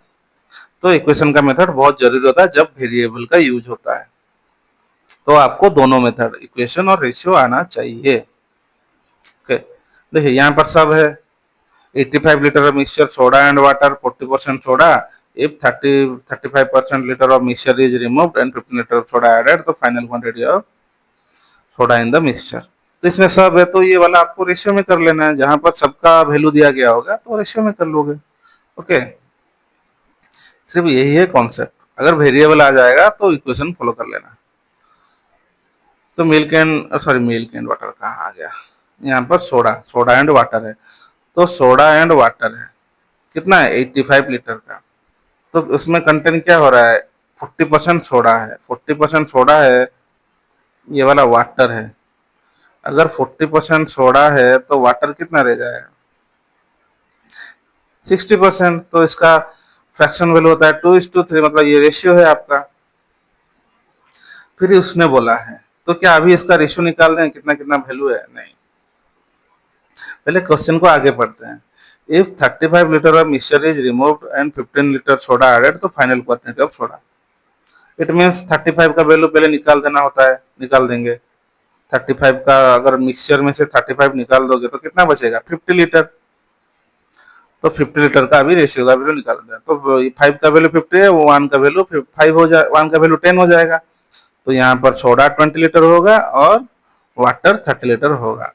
तो इक्वेशन का मेथड बहुत जरूरी होता है जब वेरिएबल का यूज होता है, तो आपको दोनों मेथड इक्वेशन और रेशियो आना चाहिए। ओके, देखिए यहाँ पर सब है, 85 litre of mixture soda and water, 40% soda, if 35% liter of mixture is removed and 15 liter of soda added, तो final quantity of soda in the mixture. तो इसमें सब है, तो ये वाला आपको रेशियो में कर लेना है, जहां पर सबका वैल्यू दिया गया होगा तो रेशियो में कर लोगे। ओके, सिर्फ यही है कॉन्सेप्ट, अगर वेरिएबल आ जाएगा तो इक्वेशन फॉलो कर लेना। तो मिल्क एंड वाटर कहाँ आ गया, यहाँ पर सोडा, सोडा एंड वाटर है, तो सोडा एंड वाटर है, कितना है 85 लीटर का, तो उसमें कंटेंट क्या हो रहा है, 40% सोडा है, 40% सोडा है, ये वाला वाटर है। अगर 40% सोडा है तो वाटर कितना रह जाएगा, 60%, तो इसका फ्रैक्शन वैल्यू होता है 2:3, मतलब ये रेशियो है आपका। फिर उसने बोला है, तो क्या अभी इसका रेशियो निकाल दें कितना कितना वैल्यू है, नहीं, पहले क्वेश्चन को आगे पढ़ते हैं। If 35 litre of mixture is removed and 15 litre soda added, तो final quantity of soda, it means 35 का वैल्यू पहले निकाल देना होता है, निकाल देंगे। 35 का अगर मिक्सचर में से 35 निकाल दोगे तो कितना बचेगा, 50 लीटर, तो 50 लीटर का अभी रेशियो का वैल्यू निकाल दें, तो 5 का वैल्यू 50 है, 1 का वैल्यू 5 हो जाए, 1 का वैल्यू 10 हो जाएगा, तो यहाँ पर सोडा 20 लीटर होगा और वाटर 30 लीटर होगा।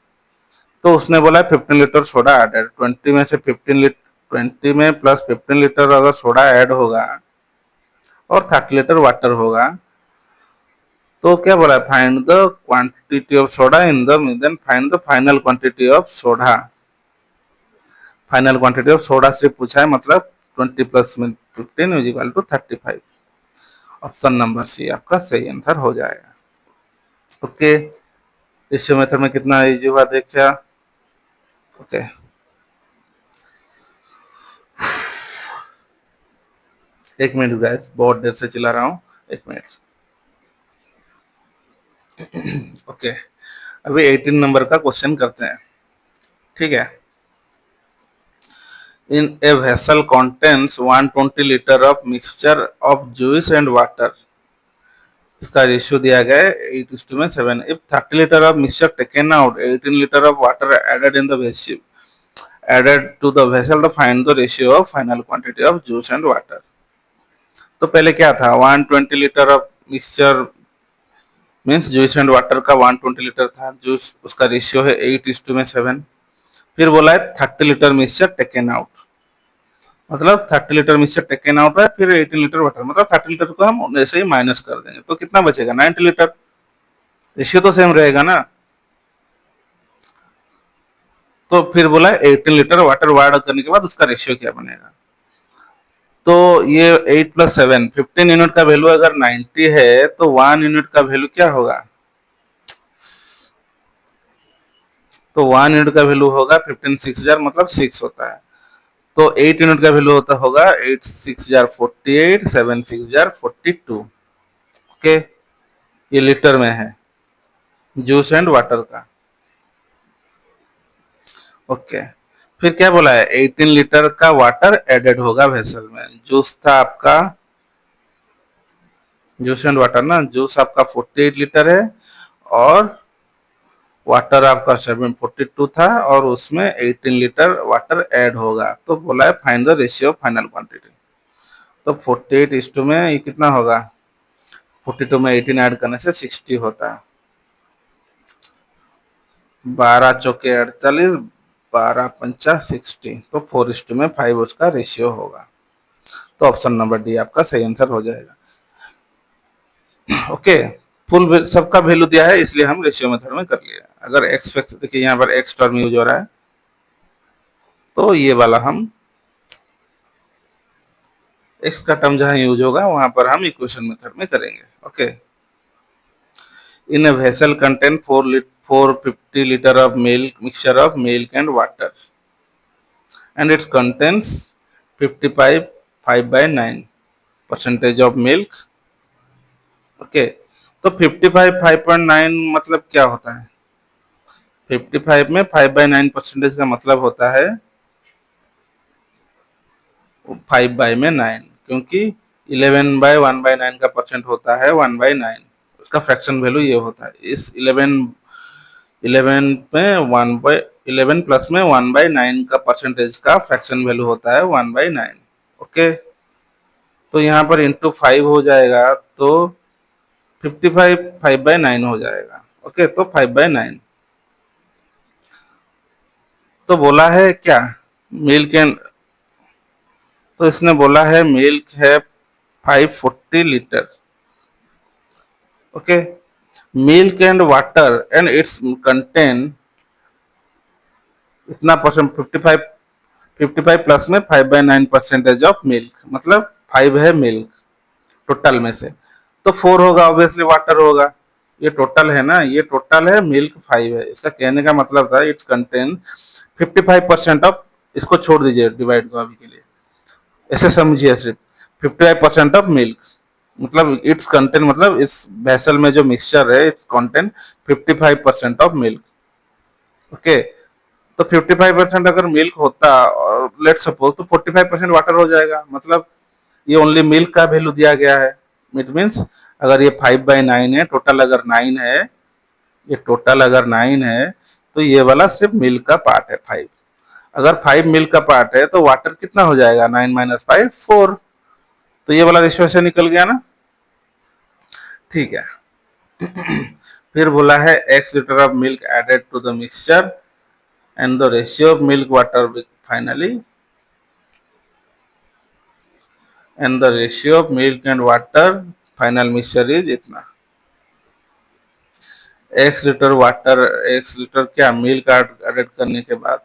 तो उसने बोला 15 लीटर सोडा एडेड, 20 में से 20 में प्लस 15 लीटर अगर सोडा ऐड होगा और 30 लीटर वाटर होगा, तो क्या बोला है, find the quantity of soda in the then find the final quantity of soda. Final quantity of soda सिर्फ पूछा है, मतलब 20 plus 15 is equal to 35। Option number C आपका सही आंसर हो जाएगा। ओके, रेशियो मेथड में कितना इजी हुआ देखिए। ओके, एक मिनट गाइस, बहुत देर से चिल्ला रहा हूँ, एक मिनट। ओके, अभी 18 नंबर का क्वेश्चन करते हैं, ठीक है। In a vessel contains 120 litre of mixture of juice and water. इसका रेशियो दिया गया है 8:7। If 30 litre of mixture taken out, 18 litre of water added in the vessel, added to the vessel, the find the ratio of final quantity of juice and water. तो पहले क्या था, 120 litre of mixture means juice and water का 120 litre था, juice उसका ratio है 8:7। फिर बोला है 30 लीटर मिक्सचर टेकन आउट, मतलब 30 लीटर मिक्सचर टेकन आउट है, फिर 18 लीटर वाटर, मतलब 30 लीटर को हम ऐसे ही माइनस कर देंगे, तो कितना बचेगा, 90 लीटर। रेशियो तो सेम रहेगा ना। तो फिर बोला 18 लीटर वाटर ऐड करने के बाद उसका रेशियो क्या बनेगा। तो ये 8 प्लस 7, 15 यूनिट का वैल्यू अगर 90 है तो 1 यूनिट का वैल्यू क्या होगा, तो 1 यूनिट का वैल्यू होगा 15 6000, मतलब 6 होता है। तो 8 यूनिट का वैल्यू होगा 8 6000 48, 7 6000 42। ओके, ये लीटर में है जूस एंड वाटर का। ओके, फिर क्या बोला है, 18 लीटर का वाटर एडेड होगा वेसल में। जूस था आपका, जूस एंड वाटर ना, जूस आपका 48 लीटर है और वाटर आपका 742 था, और उसमें 18 लीटर वाटर ऐड होगा। तो बोला है find the ratio final quantity. तो 48 इस टू में ये कितना होगा, 42 में 18 ऐड करने से 60 होता है, 12 चौके 48, 12 पंचा 60, तो 4:5 उसका रेशियो होगा। तो ऑप्शन नंबर डी आपका सही आंसर हो जाएगा। ओके, फुल सबका वैल्यू दिया है इसलिए हम रेशियो मेथड में कर लिए। अगर एक्स फैक्टर, देखिए यहाँ पर एक्स टर्म यूज हो रहा है, तो ये वाला हम एक्स का टर्म जहां यूज होगा वहां पर हम इक्वेशन मेथड में करेंगे। Okay, in a vessel contain 450 litre of milk, mixture of milk and water, and it contains 55 5/9 percentage of milk. Okay, तो 55 5.9 मतलब क्या होता है, 55 में 5/9 परसेंटेज का मतलब होता है 5/9, क्योंकि 11/1/9 का परसेंट होता है 1/9, उसका फ्रैक्शन वैल्यू ये होता है। इस 11 में 11 प्लस में 1/9 का परसेंटेज का फ्रैक्शन वैल्यू होता है 1/9। ओके, तो यहाँ पर इंटू 5 हो जाएगा, तो 55 5/9 हो जाएगा। ओके, तो 5/9। तो बोला है क्या, मिल्क एंड, तो इसने बोला है मिल्क है 540 litre. Okay, milk and water and it's contain इतना परसेंट, 55 प्लस में 5/9 परसेंटेज ऑफ मिल्क, मतलब 5 है मिल्क टोटल में से, तो 4 होगा ऑब्वियसली वाटर होगा। ये टोटल है ना, ये टोटल है, मिल्क 5 है। इसका कहने का मतलब था इट्स कंटेन 55% ऑफ, इसको छोड़ दीजिए डिवाइड को अभी के लिए, ऐसे समझिए सिर्फ 55% ऑफ मिल्क, मतलब इट्स कंटेंट, मतलब इस वेसल में जो मिक्सचर है it's content 55% of milk. Okay, तो 55% अगर मिल्क होता और लेट सपोज, तो 45% वाटर हो जाएगा, मतलब ये ओनली मिल्क का वैल्यू दिया गया है। इट मीन्स अगर ये 5/9 है, टोटल अगर 9 है, ये टोटल अगर 9 है, तो ये वाला सिर्फ मिल्क का पार्ट है 5। अगर 5 मिल्क का पार्ट है तो वाटर कितना हो जाएगा, 9 - 5 4। तो ये वाला रेशियो ऐसे निकल गया ना, ठीक है। फिर बोला है x litre of milk added to the mixture and the ratio of milk water finally and the ratio of milk and water final mixture is इतना। x litre water, x litre क्या मिल्क एडेड करने के बाद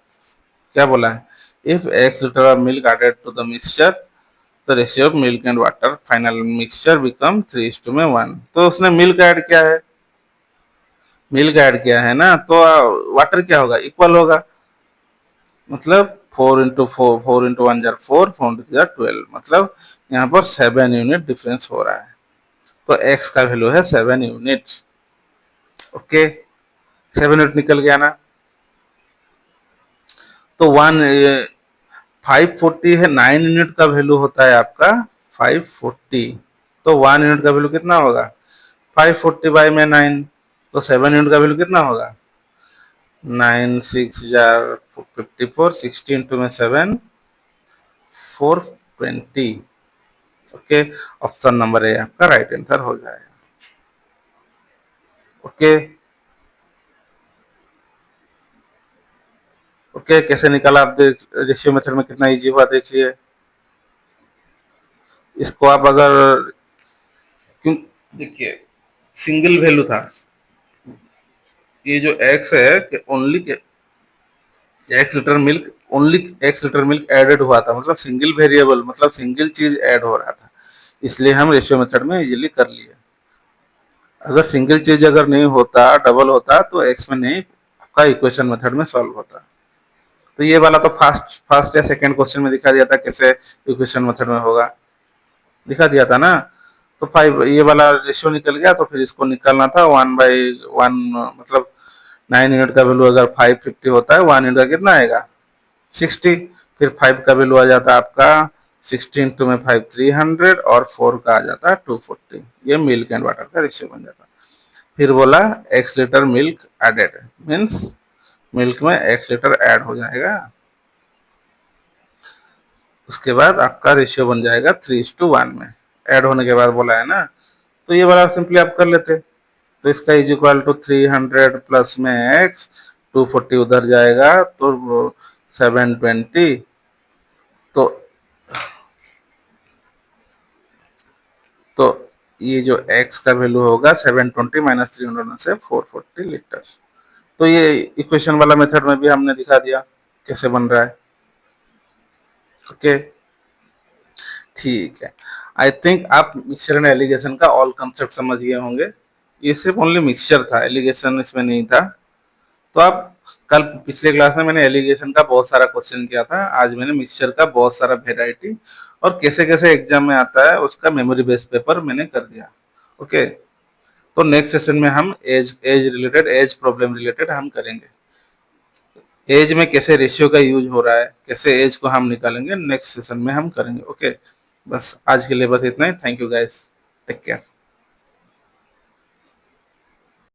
क्या बोला है, if x litre of milk added to the mixture the ratio of milk and water final mixture become 3:1। तो उसने मिल्क ऐड किया है, मिल्क ऐड किया है ना, तो वाटर क्या होगा, इक्वल होगा, मतलब 4 into 4, 4 into 1 = 4, 4 into 3 = 12, मतलब यहाँ पर 7 यूनिट डिफरेंस हो रहा है। तो x का वैल्यू है 7 यूनिट। ओके, 7 यूनिट निकल गया ना। तो 540 है, 9 यूनिट का वैल्यू होता है आपका 540। तो 1 यूनिट का वैल्यू कितना होगा, 540 बाई में 9, तो 7 यूनिट का वैल्यू कितना होगा, 9 6 जार 54, 60 इंटू में 7, 420। ओके, ऑप्शन नंबर ए आपका राइट आंसर हो जाएगा। ओके ओके, कैसे निकाला आप, देख रेशियो मेथड में कितना इजी हुआ देखिए। इसको आप अगर, क्यों, देखिए सिंगल वैल्यू था, ये जो x है कि only x litre milk, only x litre milk added हुआ था, मतलब सिंगल वेरिएबल, मतलब सिंगल चीज ऐड हो रहा था, इसलिए हम रेशियो मेथड में इजीली कर लिए। अगर सिंगल चीज अगर नहीं होता, डबल होता, तो एक्स में नहीं, आपका इक्वेशन मेथड में सॉल्व होता। तो ये वाला तो फर्स्ट फर्स्ट या सेकंड क्वेश्चन में दिखा दिया था कैसे इक्वेशन मेथड में होगा, दिखा दिया था ना। तो 5 ये वाला रेशियो निकल गया, तो फिर इसको निकालना था 1/1, मतलब 9 यूनिट का वैल्यू अगर 550 होता है, 1 यूनिट का कितना आएगा 60। फिर 5 का वैल्यू आ जाता है आपका 60 इंटू में 5 300, और 4 का आ जाता है 240। ये मिल्क एंड वाटर का रेशियो बन जाता है। फिर बोला x litre milk added, means milk में x लीटर ऐड हो जाएगा, उसके बाद आपका रेशियो बन जाएगा 3:1 में। ऐड होने के बाद बोला है ना, तो ये वाला सिंपली आप कर लेते, तो इसका इज इक्वल टू 300 प्लस में x, 240 उधर जाएगा तो 720। तो तो ये जो x का वैल्यू होगा 720 माइनस 300 में से 440 लीटर। तो ये इक्वेशन वाला मेथड में भी हमने दिखा दिया कैसे बन रहा है। ओके, ठीक है। आई थिंक आप मिक्सचर एंड एलिगेशन का ऑल कंसेप्ट समझ गए होंगे। ये सिर्फ ओनली मिक्सचर था, एलिगेशन इसमें नहीं था। तो आप कल पिछले क्लास में मैंने एलिगेशन का बहुत सारा क्वेश्चन किया था, आज मैंने मिक्सचर का बहुत सारा वेराइटी और कैसे कैसे एग्जाम में आता है उसका मेमोरी बेस्ड पेपर मैंने कर दिया। ओके, तो नेक्स्ट सेशन में हम age age related, age problem related हम करेंगे। एज में कैसे रेशियो का यूज हो रहा है, कैसे एज को हम निकालेंगे, नेक्स्ट सेशन में हम करेंगे। ओके, बस आज के लिए बस इतना ही। Thank you guys, take care.